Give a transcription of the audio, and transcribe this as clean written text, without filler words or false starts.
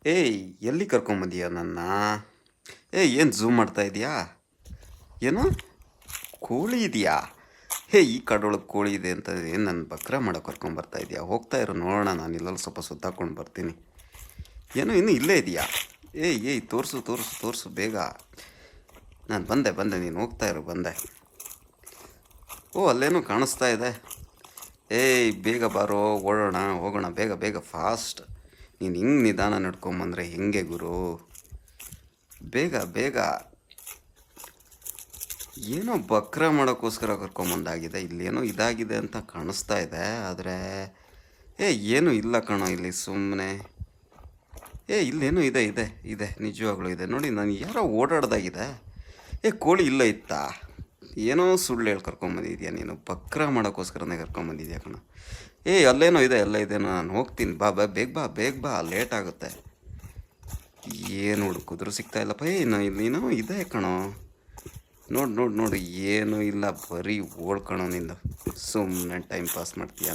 ಏಯ್ ಎಲ್ಲಿ ಕರ್ಕೊಂಬಂದೀಯ ನನ್ನ? ಏಯ್ ಏನು ಝೂಮ್ ಮಾಡ್ತಾ ಇದೀಯಾ? ಏನು ಕೋಳಿ ಇದೆಯಾ? ಹೇ ಈ ಕಾಡೊಳಗೆ ಕೋಳಿ ಇದೆ ಅಂತ ಏನು ನನ್ನ ಬಕ್ರ ಮಾಡೋ ಕರ್ಕೊಂಬರ್ತಾ ಇದೆಯಾ? ಹೋಗ್ತಾ ಇರೋ ನೋಡೋಣ, ನಾನು ಇಲ್ಲಲ್ಲಿ ಸ್ವಲ್ಪ ಸುತ್ತಾಕೊಂಡು ಬರ್ತೀನಿ. ಏನೋ ಇನ್ನೂ ಇಲ್ಲೇ ಇದೆಯಾ? ಏಯ್ ತೋರಿಸು ತೋರಿಸು ತೋರಿಸು ಬೇಗ. ನಾನು ಬಂದೆ ನೀನು ಹೋಗ್ತಾ ಇರು ಬಂದೆ. ಓ ಅಲ್ಲೇನೋ ಕಾಣಿಸ್ತಾ ಇದೆ. ಏಯ್ ಬೇಗ ಬಾರೋ, ಹೋಗೋಣ ಬೇಗ ಬೇಗ ಫಾಸ್ಟ್. ನೀನು ಹಿಂಗೆ ನಿಧಾನ ನಡ್ಕೊಂಬಂದ್ರೆ ಹೆಂಗೆ ಗುರು? ಬೇಗ ಬೇಗ. ಏನೋ ಬಕ್ರ ಮಾಡೋಕ್ಕೋಸ್ಕರ ಕರ್ಕೊಂಬಂದಾಗಿದೆ. ಇಲ್ಲೇನೋ ಇದಾಗಿದೆ ಅಂತ ಕಾಣಿಸ್ತಾ ಇದೆ, ಆದರೆ ಏನೂ ಇಲ್ಲ ಕಣೋ ಇಲ್ಲಿ, ಸುಮ್ಮನೆ. ಇಲ್ಲೇನೋ ಇದೆ ಇದೆ ಇದೆ ನಿಜವಾಗ್ಲೂ ಇದೆ ನೋಡಿ. ನಾನು ಯಾರೋ ಓಡಾಡ್ದಾಗಿದೆ. ಕೋಳಿ ಇಲ್ಲ ಇತ್ತಾ? ಏನೋ ಸುಳ್ಳು ಹೇಳಿ ಕರ್ಕೊಂಬಂದಿದ್ಯಾ ನೀನು. ಬಕ್ರ ಮಾಡೋಕ್ಕೋಸ್ಕರನೇ ಕರ್ಕೊಂಬಂದಿದ್ಯಾ ಕಣ. ಅಲ್ಲೇನೋ ಇದೆ, ಎಲ್ಲ ಇದೇನೋ. ನಾನು ಹೋಗ್ತೀನಿ, ಬಾ ಬಾ ಬೇಗ ಬಾ ಲೇಟ್ ಆಗುತ್ತೆ. ಏನು ಹುಡುಕಿದ್ರು ಸಿಗ್ತಾ ಇಲ್ಲಪ್ಪ. ಇಲ್ಲೇನೋ ಇದೆ ಕಣೋ. ನೋಡು ಏನೂ ಇಲ್ಲ, ಬರೀ ಓಡ್ಕಣೋ ನಿಂದು. ಸುಮ್ಮನೆ ಟೈಮ್ ಪಾಸ್ ಮಾಡ್ತೀಯ.